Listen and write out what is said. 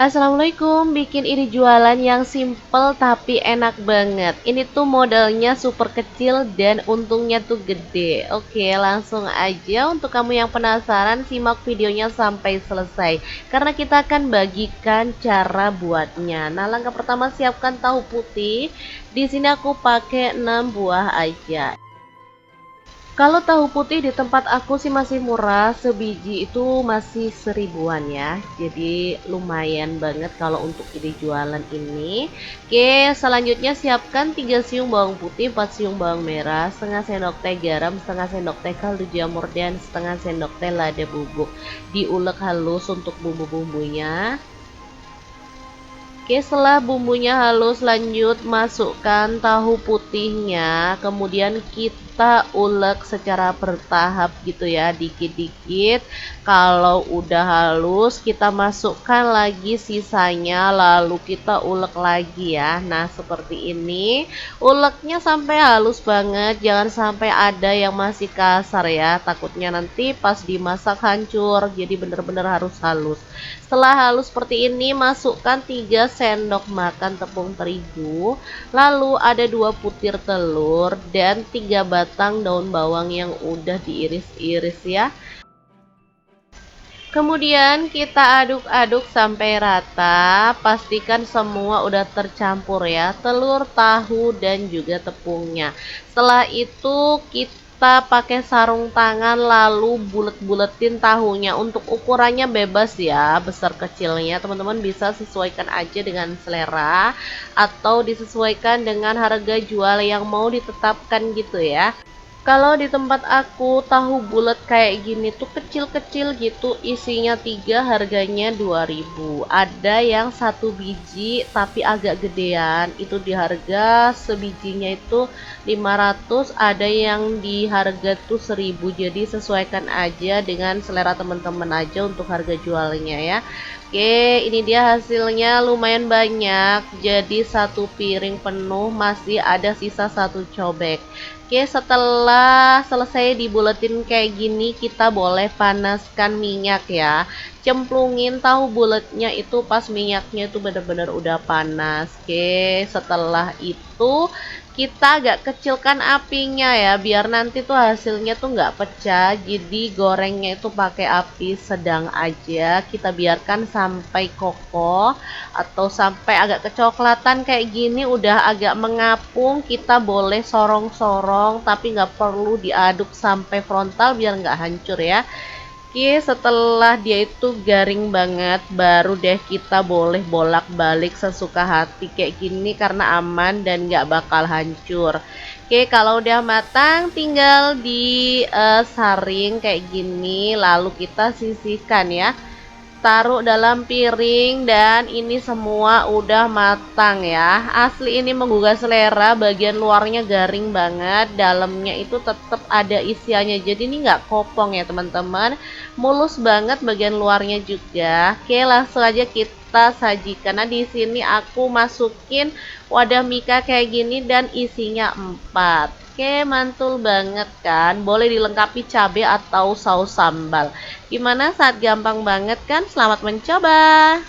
Assalamualaikum, bikin ide jualan yang simple tapi enak banget. Ini tuh modalnya super kecil dan untungnya tuh gede. Oke, langsung aja untuk kamu yang penasaran simak videonya sampai selesai. Karena kita akan bagikan cara buatnya. Nah, langkah pertama siapkan tahu putih. Di sini aku pakai 6 buah aja. Kalau tahu putih di tempat aku sih masih murah, sebiji itu masih 1000-an ya. Jadi lumayan banget kalau untuk ide jualan ini. Oke, selanjutnya siapkan 3 siung bawang putih, 4 siung bawang merah, setengah sendok teh garam, setengah sendok teh kaldu jamur, dan setengah sendok teh lada bubuk. Diulek halus untuk bumbu-bumbunya. Oke, setelah bumbunya halus, lanjut masukkan tahu putihnya. Kemudian kita ulek secara bertahap gitu ya, dikit-dikit. Kalau udah halus, kita masukkan lagi sisanya, lalu kita ulek lagi ya. Nah, seperti ini. Uleknya sampai halus banget, jangan sampai ada yang masih kasar ya. Takutnya nanti pas dimasak hancur. Jadi bener-bener harus halus. Setelah halus seperti ini, masukkan 3 sendok makan tepung terigu, lalu ada 2 butir telur dan 3 batang daun bawang yang udah diiris-iris ya. Kemudian kita aduk-aduk sampai rata, pastikan semua udah tercampur ya, telur, tahu, dan juga tepungnya. Setelah itu kita pakai sarung tangan lalu bulet-buletin tahunya. Untuk ukurannya bebas ya, besar kecilnya teman-teman bisa sesuaikan aja dengan selera atau disesuaikan dengan harga jual yang mau ditetapkan gitu ya. Kalau di tempat aku tahu bulat kayak gini tuh kecil-kecil gitu, isinya 3, harganya 2000. Ada yang satu biji tapi agak gedean, itu di harga sebijinya itu 500, ada yang di harga tuh 1000. Jadi sesuaikan aja dengan selera teman-teman aja untuk harga jualnya ya. Oke, ini dia hasilnya lumayan banyak. Jadi satu piring penuh masih ada sisa satu cobek. Oke, setelah selesai dibuletin kayak gini, kita boleh panaskan minyak ya. Cemplungin tahu buletnya itu pas minyaknya itu benar-benar udah panas. Oke, setelah itu kita agak kecilkan apinya ya, biar nanti tuh hasilnya tuh nggak pecah. Jadi gorengnya itu pakai api sedang aja. Kita biarkan sampai kokoh atau sampai agak kecoklatan kayak gini, udah agak mengapung. Kita boleh sorong-sorong tapi nggak perlu diaduk sampai frontal biar nggak hancur ya. Oke, setelah dia itu garing banget, baru deh kita boleh bolak-balik sesuka hati kayak gini karena aman dan nggak bakal hancur. Oke, kalau udah matang tinggal disaring kayak gini, lalu kita sisihkan ya. Taruh dalam piring dan ini semua udah matang ya. Asli ini menggugah selera, bagian luarnya garing banget, dalamnya itu tetap ada isiannya. Jadi ini nggak kopong ya teman-teman, mulus banget bagian luarnya juga. Oke, langsung aja kita sajikan. Nah, di sini aku masukin wadah mika kayak gini dan isinya 4. Oke, mantul banget kan. Boleh dilengkapi cabai atau saus sambal. Gimana, saat gampang banget kan? Selamat mencoba.